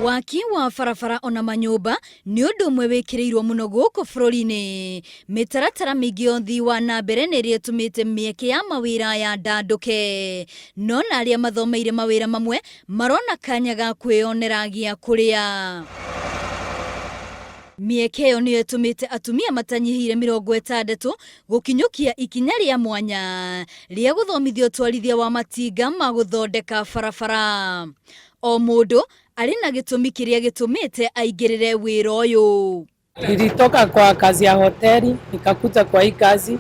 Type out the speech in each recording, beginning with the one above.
Waki wa farafara ona manyumba ni undu umwe wikirirwo muno guku bururi-ini. Mitaratara mingi uthii wa na mbere ni ria tumite mieke ya mawira ya ndanduke, no na aria mathomeire mawira mamwe marona kanya ga kwionera gia kuria. Mieke yo niyo tumite atumia matanyihire 60 gukinyukia ikinya ria mwanya ria guthomithio twarithia wa matinga ma guthondeka farafara. O mundu ari na gitumi kiria gitumite aingirire wira uyu. Nilitoka kwa kazi ya hoteli nikakuja kwa hii kazi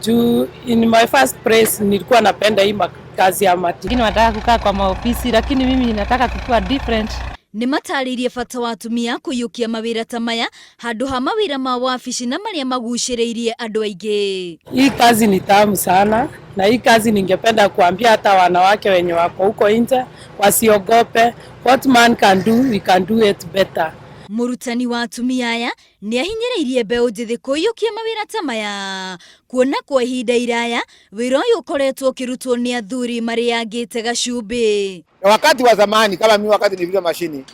juu in my first place nilikuwa napenda hii kazi ya matinga. Nataka kukaa kwa maofisi lakini mimi nataka kukua different. Ni mataririe bata wa atumia kuyukia mawira ta maya handu ha mawira ma wabici na maria maguciriirie andu aingi. Hii kazi ni tamu sana na hii kazi ningependa kuambia hata wanawake wenye wako huko nje wasiogope. What man can do, we can do it better. Murutani wa atumia aya ni ahinyiriirie mbeu njithi kuyukia mawira ta maya kuona kwa ihinda iraya wira uyu ukoretwo ukirutwo ni athuri mari angite gacumbi. Wakati wa zamani kama mimi wakati nilivyo mashini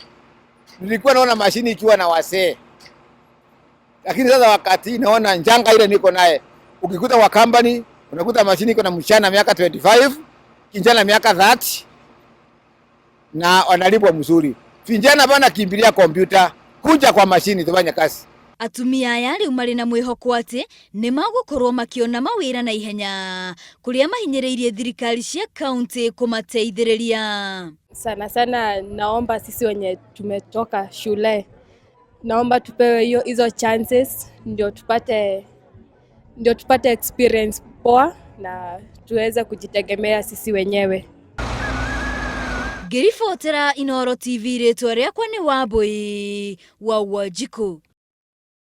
nilikuwa naona mashini ikiwa na wasee, lakini sasa wakati naona njanga ile niko naye, ukikuta wa company unakuta mashini iko na mshana miaka 25 kijana miaka 30 na wanalipwa mzuri. Vijana bana kimbilia kompyuta, kuja kwa mashini tufanye kazi. Atumia aya riu mari na mwihoko ati ni magukorwo makiona mawira na ihenya kuria mahinyiriirie thirikari cia kaunti kumateithiriria. Sana sana naomba sisi wenye tumetoka shule, naomba tupewe hizo chances ndio tupate experience poa na tuweze kujitegemea sisi wenyewe. Ngiribotera Inooro TV ritwa riakwa ni Wambui wa Wanjiku.